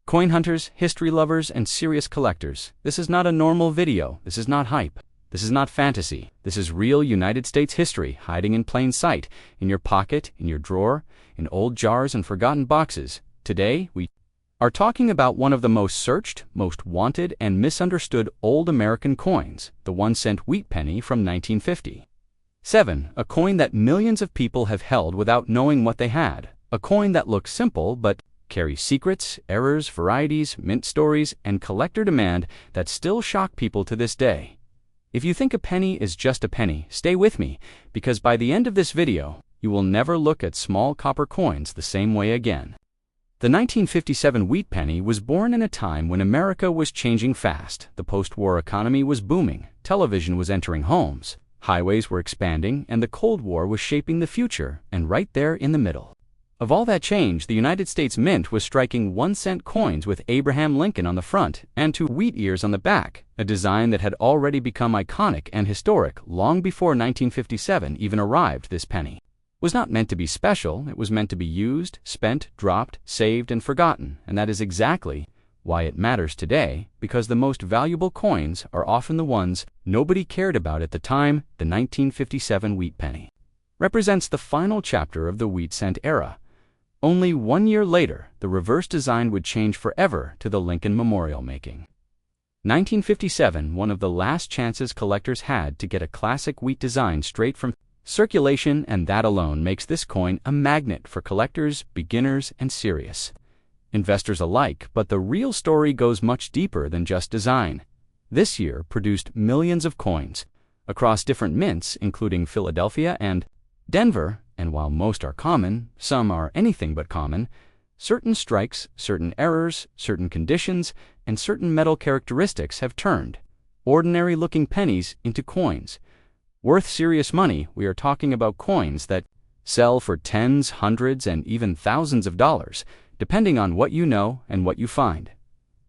Coin hunters, history lovers, and serious collectors, this is not a normal video. This is not hype. This is not fantasy. This is real United States history hiding in plain sight, in your pocket, in your drawer, in old jars and forgotten boxes. Today, we are talking about one of the most searched, most wanted, and misunderstood old American coins, the 1-cent wheat penny from 1950. 7. A coin that millions of people have held without knowing what they had. A coin that looks simple but carries secrets, errors, varieties, mint stories, and collector demand that still shock people to this day. If you think a penny is just a penny, stay with me, because by the end of this video, you will never look at small copper coins the same way again. The 1957 wheat penny was born in a time when America was changing fast. The post-war economy was booming, television was entering homes, highways were expanding, and the Cold War was shaping the future, and right there in the middle of all that change, the United States Mint was striking 1-cent coins with Abraham Lincoln on the front and 2 wheat ears on the back, a design that had already become iconic and historic long before 1957 even arrived. This penny was not meant to be special. It was meant to be used, spent, dropped, saved, and forgotten, and that is exactly why it matters today, because the most valuable coins are often the ones nobody cared about at the time. The 1957 wheat penny represents the final chapter of the wheat cent era. Only 1 year later, the reverse design would change forever to the Lincoln Memorial making. 1957, one of the last chances collectors had to get a classic wheat design straight from circulation, and that alone makes this coin a magnet for collectors, beginners, and serious investors alike. But the real story goes much deeper than just design. This year produced millions of coins across different mints, including Philadelphia and Denver, and while most are common, some are anything but common. Certain strikes, certain errors, certain conditions, and certain metal characteristics have turned ordinary-looking pennies into coins worth serious money. We are talking about coins that sell for tens, hundreds, and even thousands of dollars, depending on what you know and what you find.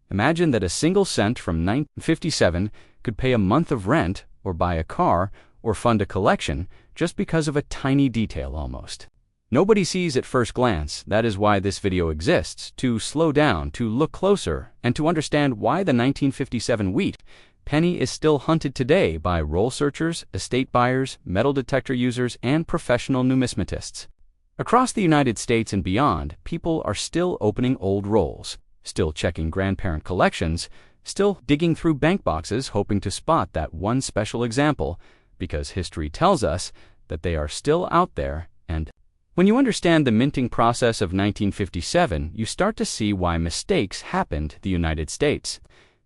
Imagine that a single cent from 1957 could pay a month of rent, or buy a car, or fund a collection, just because of a tiny detail almost. Nobody sees at first glance. That is why this video exists, to slow down, to look closer, and to understand why the 1957 wheat penny is still hunted today by roll searchers, estate buyers, metal detector users, and professional numismatists. Across the United States and beyond, people are still opening old rolls, still checking grandparent collections, still digging through bank boxes hoping to spot that one special example, because history tells us that they are still out there. And when you understand the minting process of 1957, you start to see why mistakes happened in the United States.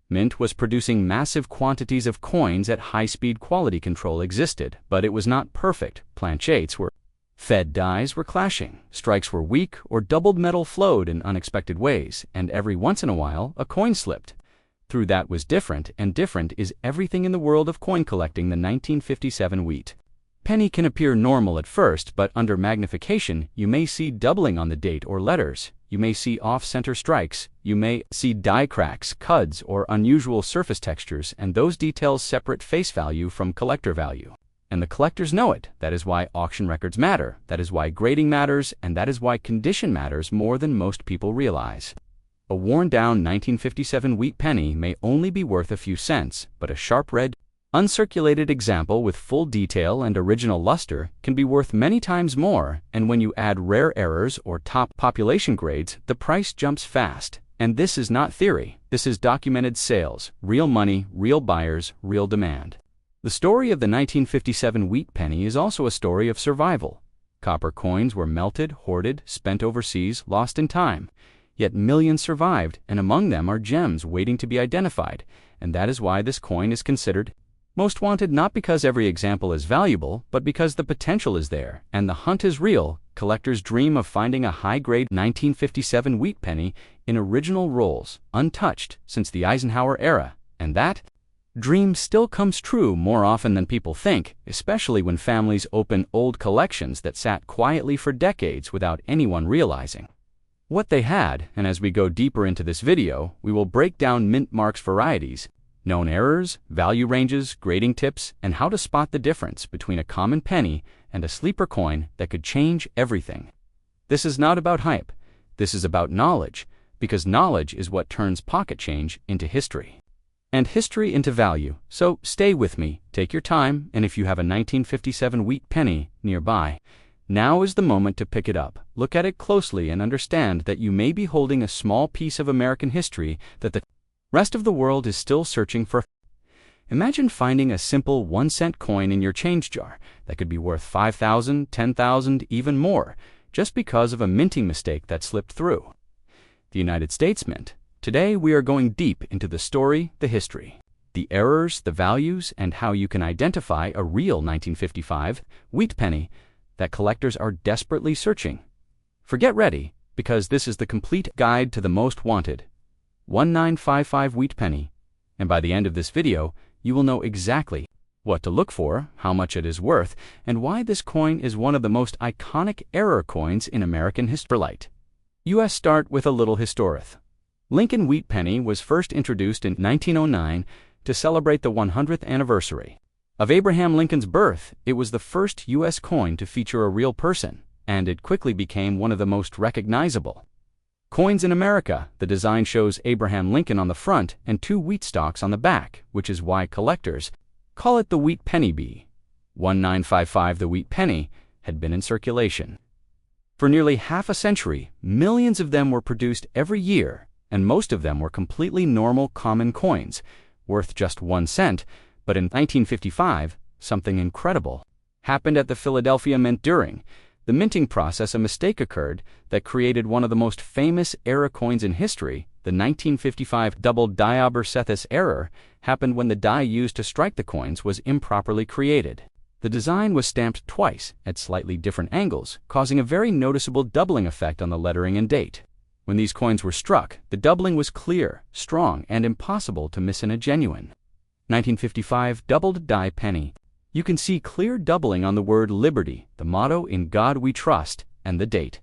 Mint was producing massive quantities of coins at high-speed. Quality control existed, but it was not perfect. Planchettes were fed, dies were clashing, strikes were weak, or doubled metal flowed in unexpected ways, and every once in a while a coin slipped through. That was different, and different is everything in the world of coin collecting. The 1957 wheat penny can appear normal at first, but under magnification you may see doubling on the date or letters. You may see off-center strikes. You may see die cracks, cuds, or unusual surface textures, and those details separate face value from collector value. And the collectors know it. That is why auction records matter. That is why grading matters, and that is why condition matters more than most people realize. A worn-down 1957 wheat penny may only be worth a few cents, but a sharp red, uncirculated example with full detail and original luster can be worth many times more, and when you add rare errors or top population grades, the price jumps fast. And this is not theory. This is documented sales, real money, real buyers, real demand. The story of the 1957 wheat penny is also a story of survival. Copper coins were melted, hoarded, spent overseas, lost in time. Yet millions survived, and among them are gems waiting to be identified, and that is why this coin is considered most wanted, not because every example is valuable, but because the potential is there, and the hunt is real. Collectors dream of finding a high-grade 1957 wheat penny in original rolls, untouched since the Eisenhower era, and that dream still comes true more often than people think, especially when families open old collections that sat quietly for decades without anyone realizing what they had. And as we go deeper into this video, we will break down mint marks varieties, known errors, value ranges, grading tips, and how to spot the difference between a common penny and a sleeper coin that could change everything. This is not about hype. This is about knowledge. because knowledge is what turns pocket change into history. And history into value. So stay with me, take your time, and if you have a 1957 wheat penny nearby, now is the moment to pick it up. Look at it closely and understand that you may be holding a small piece of American history that the rest of the world is still searching for. Imagine finding a simple 1-cent coin in your change jar that could be worth 5,000, 10,000, even more, just because of a minting mistake that slipped through. The United States Mint. Today we are going deep into the story, the history, the errors, the values, and how you can identify a real 1955 wheat penny that collectors are desperately searching for. Get ready, because this is the complete guide to the most wanted 1955 wheat penny, and by the end of this video, you will know exactly what to look for, how much it is worth, and why this coin is one of the most iconic error coins in American history. U.S. Start with a little historith. Lincoln wheat penny was first introduced in 1909 to celebrate the 100th anniversary of Abraham Lincoln's birth. It was the first U.S. coin to feature a real person, and it quickly became one of the most recognizable coins in America. The design shows Abraham Lincoln on the front and 2 wheat stalks on the back, which is why collectors call it the wheat penny. 1955, the wheat penny, had been in circulation for nearly half a century. Millions of them were produced every year, and most of them were completely normal common coins, worth just 1 cent. But in 1955, something incredible happened at the Philadelphia Mint. During the minting process, a mistake occurred that created one of the most famous error coins in history. The 1955 double die Obersethis error happened when the die used to strike the coins was improperly created. The design was stamped twice at slightly different angles, causing a very noticeable doubling effect on the lettering and date. When these coins were struck, the doubling was clear, strong, and impossible to miss in a genuine 1955 doubled die penny. You can see clear doubling on the word Liberty, the motto "In God We Trust," and the date.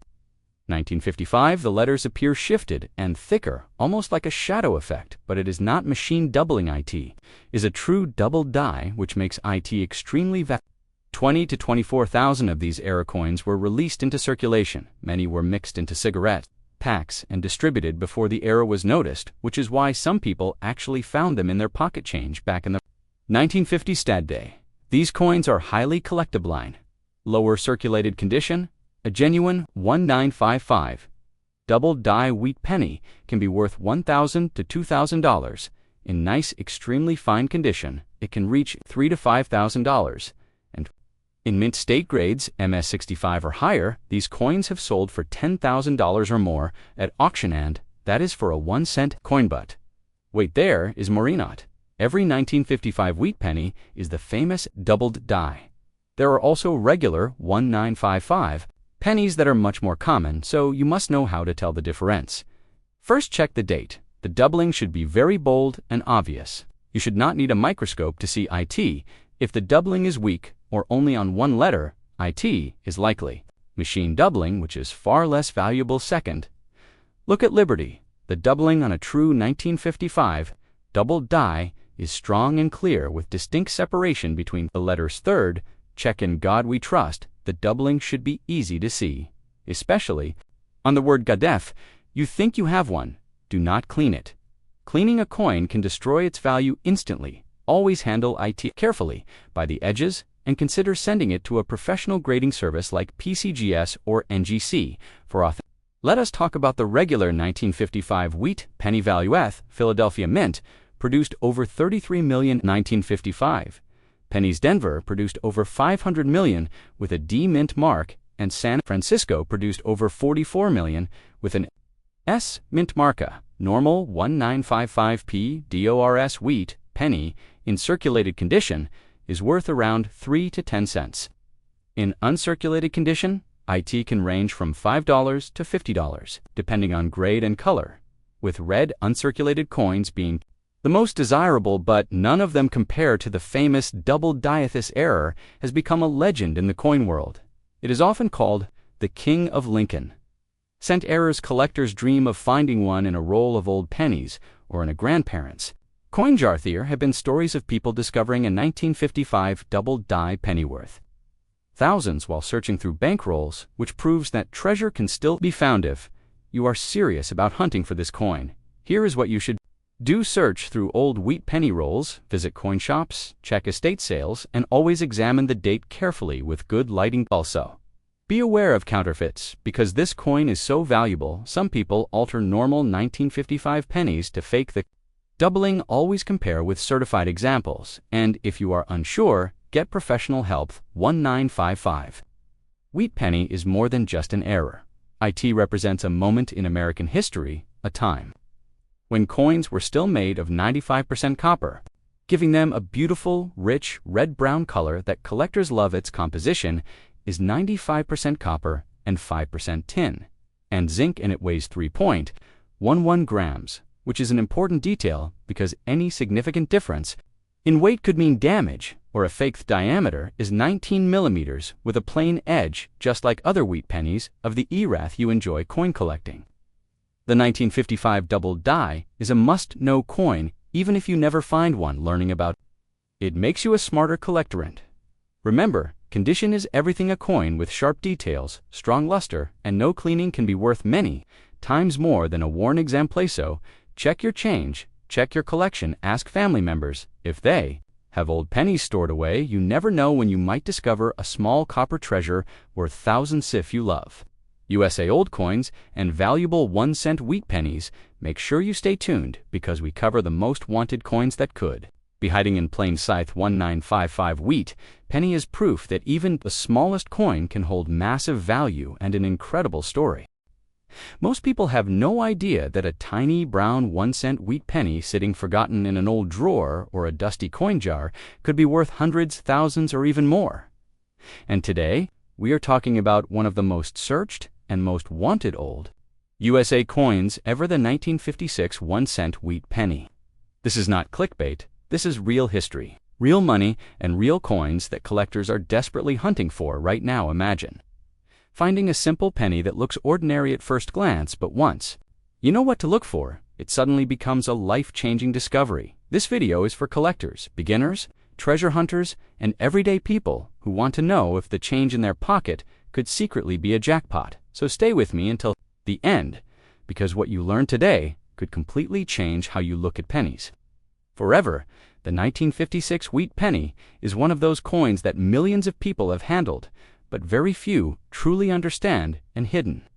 1955, the letters appear shifted and thicker, almost like a shadow effect, but it is not machine doubling. It is a true double die, which makes it extremely valuable. 20 to 24,000 of these error coins were released into circulation. Many were mixed into cigarette packs and distributed before the error was noticed, which is why some people actually found them in their pocket change back in the 1950s. Stat day. These coins are highly collectible. Lower circulated condition. A genuine 1955 double die wheat penny can be worth $1,000 to $2,000. In nice, extremely fine condition, it can reach $3,000 to $5,000. And in mint state grades, MS65 or higher, these coins have sold for $10,000 or more at auction, and that is for a 1-cent coin. But wait, there is more. Not every 1955 wheat penny is the famous doubled die. There are also regular 1955 pennies that are much more common, so you must know how to tell the difference. First, check the date. The doubling should be very bold and obvious. You should not need a microscope to see it. If the doubling is weak or only on one letter, it is likely machine doubling, which is far less valuable. Second, look at Liberty. The doubling on a true 1955 double die is strong and clear with distinct separation between the letters. Third, check In God We Trust. The doubling should be easy to see, especially on the word God. If you think you have one, do not clean it. Cleaning a coin can destroy its value instantly. Always handle it carefully by the edges and consider sending it to a professional grading service like PCGS or NGC for authenticity. Let us talk about the regular 1955 wheat penny value. Philadelphia Mint produced over 33 million 1955 pennies. Denver produced over 500 million with a D Mint mark, and San Francisco produced over 44 million with an S Mint marka. Normal 1955p DORS wheat penny in circulated condition is worth around 3 to 10 cents. In uncirculated condition, it can range from $5 to $50, depending on grade and color, with red uncirculated coins being the most desirable, but none of them compare to the famous double die. This error has become a legend in the coin world. It is often called the King of Lincoln. Cent errors collectors dream of finding one in a roll of old pennies or in a grandparent's coin jar. There have been stories of people discovering a 1955 double die penny worth thousands while searching through bankrolls, which proves that treasure can still be found if you are serious about hunting for this coin, here is what you should do. Search through old wheat penny rolls, visit coin shops, check estate sales, and always examine the date carefully with good lighting. Also, be aware of counterfeits. Because this coin is so valuable, some people alter normal 1955 pennies to fake the doubling. Always compare with certified examples, and if you are unsure, get professional help. 1955 wheat penny is more than just an error. It represents a moment in American history, a time when coins were still made of 95% copper, giving them a beautiful, rich, red-brown color that collectors love. Its composition is 95% copper and 5% tin, and zinc, and it weighs 3.11 grams, which is an important detail because any significant difference in weight could mean damage. Or a fake diameter is 19 millimeters with a plain edge, just like other wheat pennies of the era you enjoy coin collecting. The 1955 double die is a must-know coin, even if you never find one. Learning about it makes you a smarter collector. And remember, condition is everything. A coin with sharp details, strong luster, and no cleaning can be worth many times more than a worn example. So, check your change, check your collection, ask family members if they have old pennies stored away. You never know when you might discover a small copper treasure worth thousands. If you love USA old coins and valuable 1-cent wheat pennies, make sure you stay tuned because we cover the most wanted coins that could be hiding in plain sight. 1955 wheat penny is proof that even the smallest coin can hold massive value and an incredible story. Most people have no idea that a tiny brown 1-cent wheat penny sitting forgotten in an old drawer or a dusty coin jar could be worth hundreds, thousands, or even more. And today, we are talking about one of the most searched and most wanted old USA coins ever, the 1956 1-cent wheat penny. This is not clickbait, this is real history, real money, and real coins that collectors are desperately hunting for right now. Imagine finding a simple penny that looks ordinary at first glance, but once you know what to look for, it suddenly becomes a life-changing discovery. This video is for collectors, beginners, treasure hunters, and everyday people who want to know if the change in their pocket could secretly be a jackpot. So stay with me until the end, because what you learn today could completely change how you look at pennies forever. The 1956 wheat penny is one of those coins that millions of people have handled, but very few truly understand and hidden.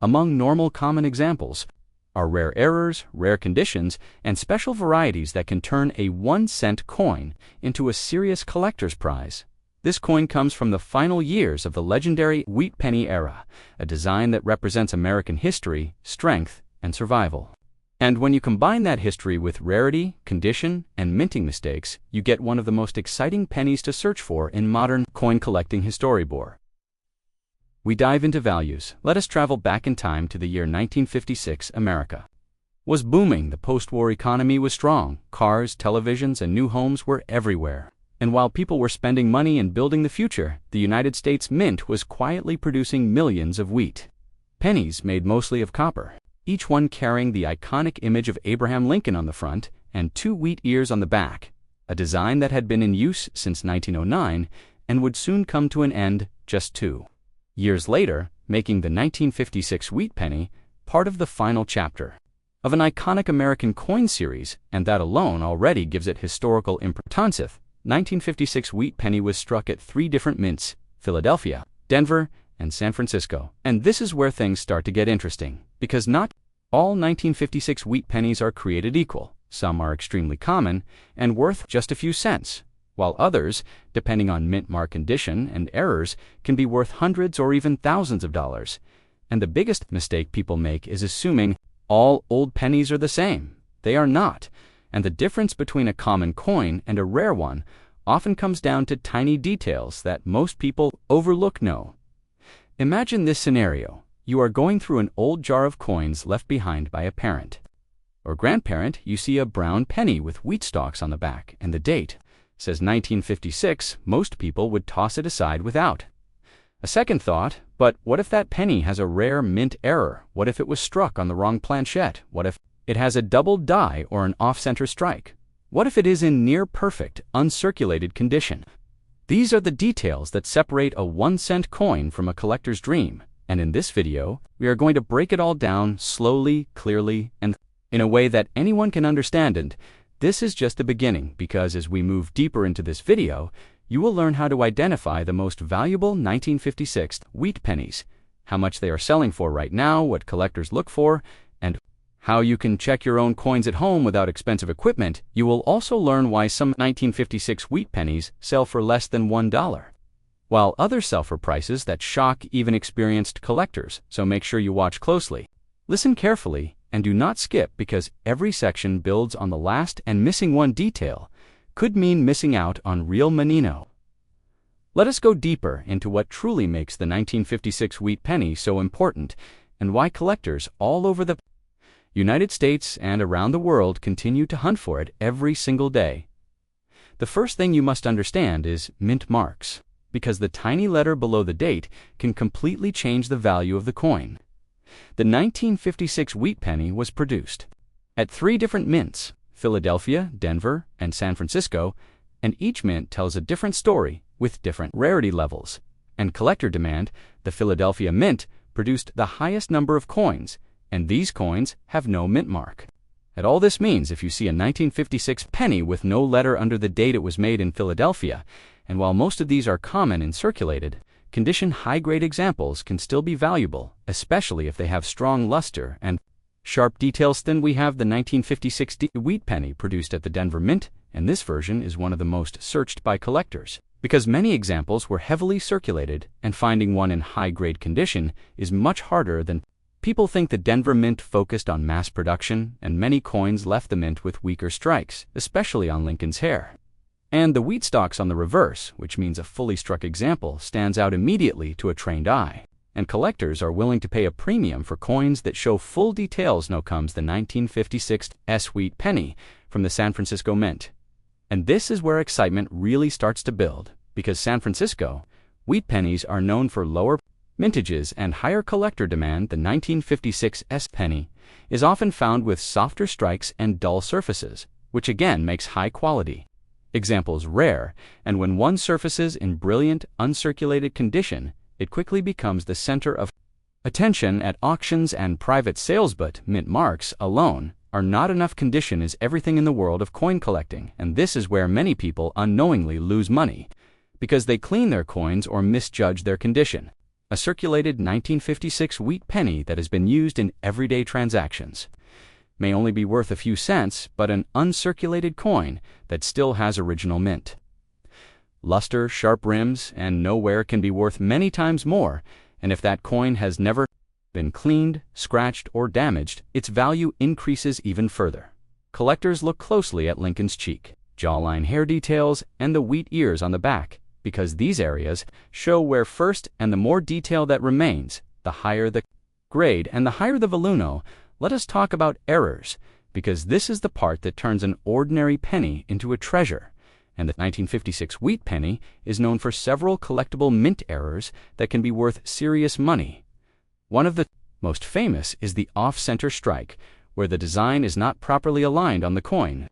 Among normal common examples are rare errors, rare conditions, and special varieties that can turn a 1-cent coin into a serious collector's prize. This coin comes from the final years of the legendary wheat penny era, a design that represents American history, strength, and survival. And when you combine that history with rarity, condition, and minting mistakes, you get one of the most exciting pennies to search for in modern coin collecting history. We dive into values. Let us travel back in time to the year 1956. America was booming. The post-war economy was strong. Cars, televisions, and new homes were everywhere. And while people were spending money and building the future, the United States Mint was quietly producing millions of wheat pennies made mostly of copper, each one carrying the iconic image of Abraham Lincoln on the front and 2 wheat ears on the back, a design that had been in use since 1909 and would soon come to an end just 2 years later, making the 1956 wheat penny part of the final chapter of an iconic American coin series, and that alone already gives it historical importance. 1956 wheat penny was struck at 3 different mints: Philadelphia, Denver, and San Francisco. And this is where things start to get interesting, because not all 1956 wheat pennies are created equal. Some are extremely common and worth just a few cents, while others, depending on mint mark condition and errors, can be worth hundreds or even thousands of dollars. And the biggest mistake people make is assuming all old pennies are the same. They are not, and the difference between a common coin and a rare one often comes down to tiny details that most people overlook. Imagine this scenario. You are going through an old jar of coins left behind by a parent or grandparent. You see a brown penny with wheat stalks on the back, and the date says 1956. Most people would toss it aside without a second thought. But what if that penny has a rare mint error? What if it was struck on the wrong planchette? What if it has a double die or an off-center strike? What if it is in near-perfect, uncirculated condition? These are the details that separate a 1-cent coin from a collector's dream. And in this video, we are going to break it all down slowly, clearly, and in a way that anyone can understand. And this is just the beginning, because as we move deeper into this video, you will learn how to identify the most valuable 1956 wheat pennies, how much they are selling for right now, what collectors look for, and how you can check your own coins at home without expensive equipment. You will also learn why some 1956 wheat pennies sell for less than $1, while others sell for prices that shock even experienced collectors. So make sure you watch closely. Listen carefully and do not skip, because every section builds on the last, and missing one detail could mean missing out on real Menino. Let us go deeper into what truly makes the 1956 wheat penny so important, and why collectors all over the United States and around the world continue to hunt for it every single day. The first thing you must understand is mint marks, because the tiny letter below the date can completely change the value of the coin. The 1956 wheat penny was produced at 3 different mints: Philadelphia, Denver, and San Francisco, and each mint tells a different story with different rarity levels. And collector demand, the Philadelphia Mint produced the highest number of coins, and these coins have no mint mark. And all this means, if you see a 1956 penny with no letter under the date it was made in Philadelphia, and while most of these are common and circulated, condition high-grade examples can still be valuable, especially if they have strong luster and sharp details. Then we have the 1956 wheat penny produced at the Denver Mint, and this version is one of the most searched by collectors, because many examples were heavily circulated, and finding one in high-grade condition is much harder than people think. The Denver Mint focused on mass production, and many coins left the mint with weaker strikes, especially on Lincoln's hair. And the wheat stalks on the reverse, which means a fully struck example, stands out immediately to a trained eye. And collectors are willing to pay a premium for coins that show full details. Now comes the 1956 wheat penny from the San Francisco Mint. And this is where excitement really starts to build, because San Francisco wheat pennies are known for lower mintages and higher collector demand. The 1956 penny is often found with softer strikes and dull surfaces, which again makes high quality examples rare, and when one surfaces in brilliant, uncirculated condition, it quickly becomes the center of attention at auctions and private sales. But mint marks alone are not enough. Condition is everything in the world of coin collecting, and this is where many people unknowingly lose money, because they clean their coins or misjudge their condition. A circulated 1956 wheat penny that has been used in everyday transactions may only be worth a few cents, but an uncirculated coin that still has original mint luster, sharp rims, and no wear can be worth many times more. And if that coin has never been cleaned, scratched, or damaged, its value increases even further. Collectors look closely at Lincoln's cheek, jawline, hair details, and the wheat ears on the back, because these areas show wear first, and the more detail that remains, the higher the grade and the higher the volume. Let us talk about errors, because this is the part that turns an ordinary penny into a treasure. And the 1956 wheat penny is known for several collectible mint errors that can be worth serious money. One of the most famous is the off-center strike, where the design is not properly aligned on the coin.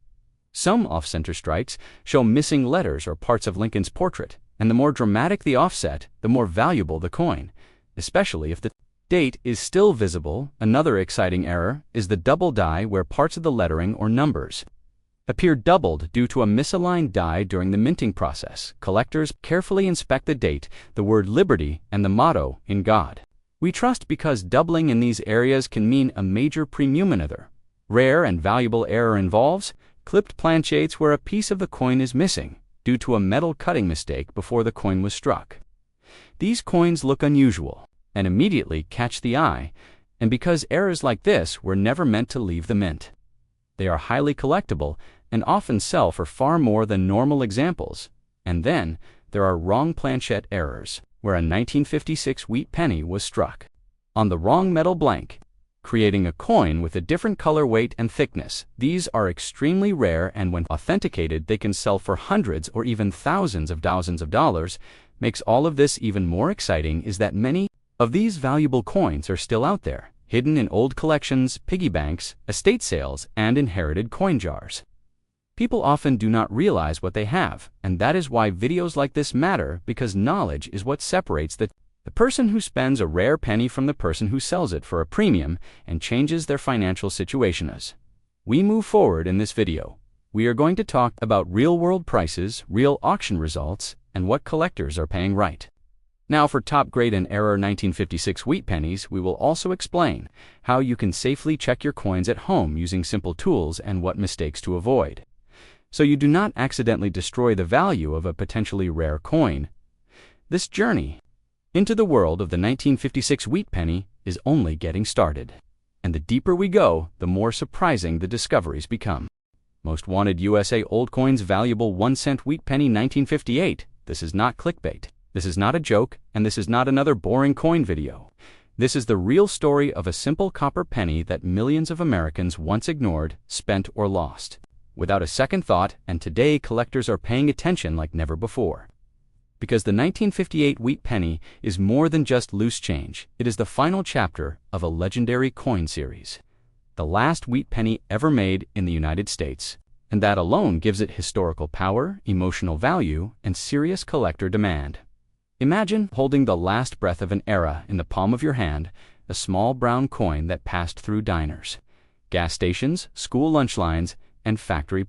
Some off-center strikes show missing letters or parts of Lincoln's portrait, and the more dramatic the offset, the more valuable the coin, especially if the date is still visible. Another exciting error is the double die, where parts of the lettering or numbers appear doubled due to a misaligned die during the minting process. Collectors carefully inspect the date, the word liberty, and the motto, "In God We Trust," because doubling in these areas can mean a major premium. Another rare and valuable error involves clipped planchettes, where a piece of the coin is missing due to a metal cutting mistake before the coin was struck. These coins look unusual and immediately catch the eye, and because errors like this were never meant to leave the mint, they are highly collectible and often sell for far more than normal examples. And then there are wrong planchette errors, where a 1956 wheat penny was struck on the wrong metal blank, creating a coin with a different color, weight, and thickness. These are extremely rare, and when authenticated, they can sell for hundreds or even thousands of dollars. Makes all of this even more exciting is that many of these valuable coins are still out there, hidden in old collections, piggy banks, estate sales, and inherited coin jars. People often do not realize what they have, and that is why videos like this matter, because knowledge is what separates the The person who spends a rare penny from the person who sells it for a premium and changes their financial situation. As we move forward in this video, we are going to talk about real-world prices, real auction results, and what collectors are paying right now for top-grade and error 1956 wheat pennies. We will also explain how you can safely check your coins at home using simple tools and what mistakes to avoid, so you do not accidentally destroy the value of a potentially rare coin. This journey into the world of the 1956 wheat penny is only getting started, and the deeper we go, the more surprising the discoveries become. Most wanted USA old coins, valuable 1-cent wheat penny 1958. This is not clickbait. This is not a joke, and this is not another boring coin video. This is the real story of a simple copper penny that millions of Americans once ignored, spent, or lost without a second thought, and today collectors are paying attention like never before. Because the 1958 wheat penny is more than just loose change. It is the final chapter of a legendary coin series, the last wheat penny ever made in the United States, and that alone gives it historical power, emotional value, and serious collector demand. Imagine holding the last breath of an era in the palm of your hand, a small brown coin that passed through diners, gas stations, school lunch lines, and factory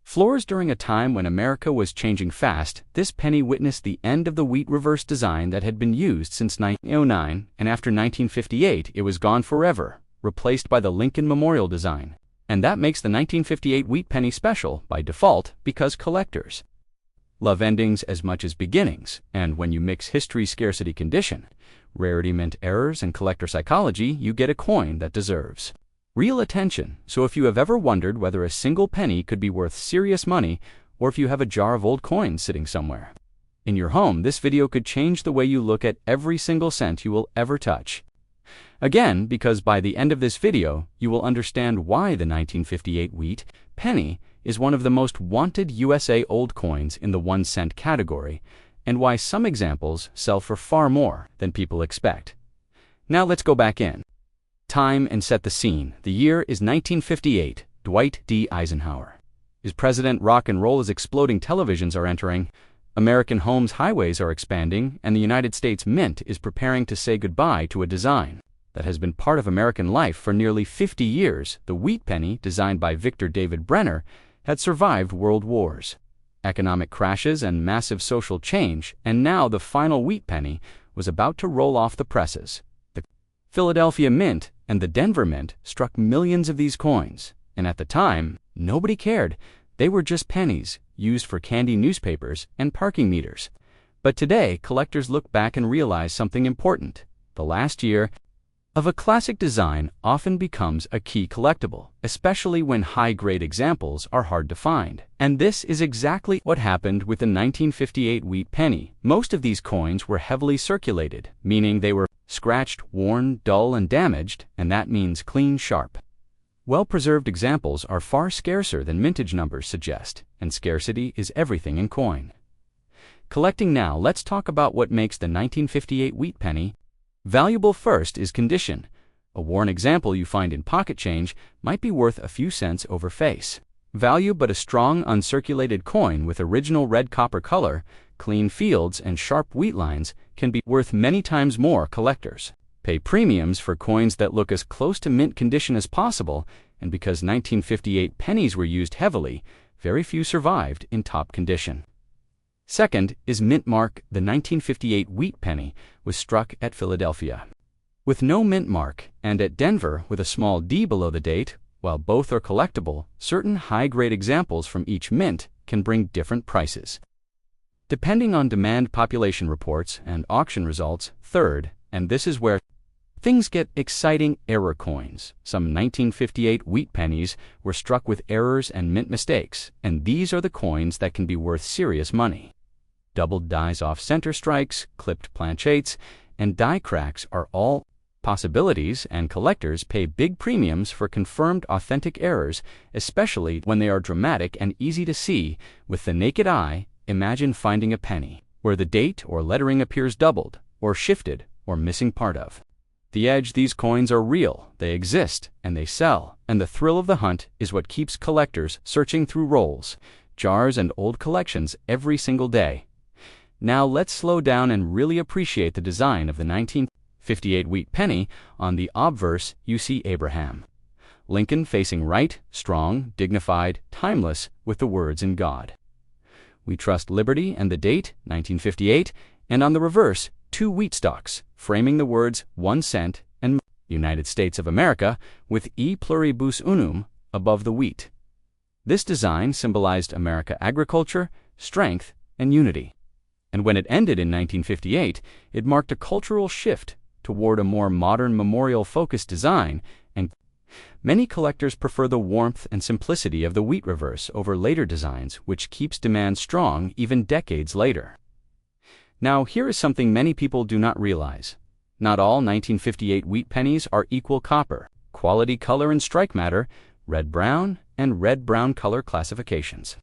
floors during a time when America was changing fast. This penny witnessed the end of the wheat reverse design that had been used since 1909, and after 1958 it was gone forever, replaced by the Lincoln Memorial design. And that makes the 1958 wheat penny special by default, because collectors love endings as much as beginnings, and when you mix history, scarcity condition, rarity, mint errors, and collector psychology, you get a coin that deserves real attention. So if you have ever wondered whether a single penny could be worth serious money, or if you have a jar of old coins sitting somewhere in your home, this video could change the way you look at every single cent you will ever touch. Again, because by the end of this video, you will understand why the 1958 wheat penny is one of the most wanted USA old coins in the 1-cent category, and why some examples sell for far more than people expect. Now let's go back in time and set the scene. The year is 1958. Dwight D. Eisenhower is president. Rock and roll is exploding. Televisions are entering. American homes, highways are expanding, and the United States Mint is preparing to say goodbye to a design that has been part of American life for nearly 50 years. The wheat penny, designed by Victor David Brenner, had survived world wars, economic crashes, and massive social change, and now the final wheat penny was about to roll off the presses. The Philadelphia Mint and the Denver Mint struck millions of these coins, and at the time, nobody cared. They were just pennies, used for candy, newspapers, and parking meters. But today, collectors look back and realize something important. The last year of a classic design often becomes a key collectible, especially when high-grade examples are hard to find. And this is exactly what happened with the 1958 wheat penny. Most of these coins were heavily circulated, meaning they were scratched, worn, dull, and damaged, and that means clean, sharp. Well-preserved examples are far scarcer than mintage numbers suggest, and scarcity is everything in coin collecting. Now, let's talk about what makes the 1958 wheat penny valuable. First is condition. A worn example you find in pocket change might be worth a few cents over face value, but a strong, uncirculated coin with original red copper color, clean fields, and sharp wheat lines can be worth many times more. Collectors pay premiums for coins that look as close to mint condition as possible, and because 1958 pennies were used heavily, very few survived in top condition. Second is mint mark. The 1958 wheat penny was struck at Philadelphia with no mint mark, and at Denver with a small D below the date. While both are collectible, certain high-grade examples from each mint can bring different prices, depending on demand, population reports, and auction results. Third, and this is where things get exciting, error coins. Some 1958 wheat pennies were struck with errors and mint mistakes, and these are the coins that can be worth serious money. Doubled dies, off-center strikes, clipped planchettes, and die cracks are all possibilities, and collectors pay big premiums for confirmed authentic errors, especially when they are dramatic and easy to see with the naked eye. Imagine finding a penny where the date or lettering appears doubled, or shifted, or missing part of the edge. These coins are real, they exist, and they sell, and the thrill of the hunt is what keeps collectors searching through rolls, jars, and old collections every single day. Now let's slow down and really appreciate the design of the 1958 wheat penny. On the obverse, you see Abraham Lincoln facing right, strong, dignified, timeless, with the words "In God We Trust" Liberty and the date, 1958, and on the reverse, two wheat stalks, framing the words 1 cent and United States of America, with E pluribus unum above the wheat. This design symbolized American agriculture, strength, and unity. And when it ended in 1958, it marked a cultural shift toward a more modern memorial-focused design, and many collectors prefer the warmth and simplicity of the wheat reverse over later designs, which keeps demand strong even decades later. Now, here is something many people do not realize. Not all 1958 wheat pennies are equal copper, quality, color, and strike matter, red-brown, and red-brown color classifications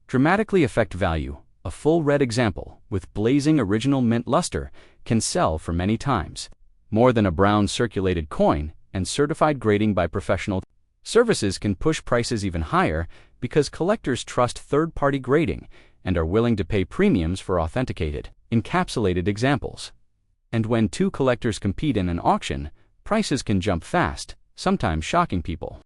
dramatically affect value. A full red example, with blazing original mint luster, can sell for many times more than a brown circulated coin, and certified grading by professional services can push prices even higher because collectors trust third-party grading and are willing to pay premiums for authenticated, encapsulated examples. And when two collectors compete in an auction, prices can jump fast, sometimes shocking people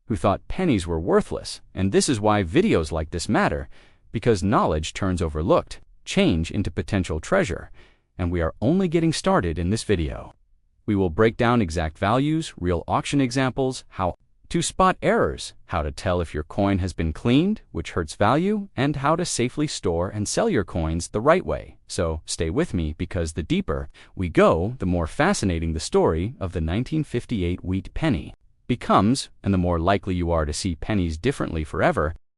who thought pennies were worthless. And this is why videos like this matter, because knowledge turns overlooked change into potential treasure, and we are only getting started in this video. We will break down exact values, real auction examples, how to spot errors, how to tell if your coin has been cleaned, which hurts value, and how to safely store and sell your coins the right way. So stay with me, because the deeper we go, the more fascinating the story of the 1958 wheat penny becomes, and the more likely you are to see pennies differently forever.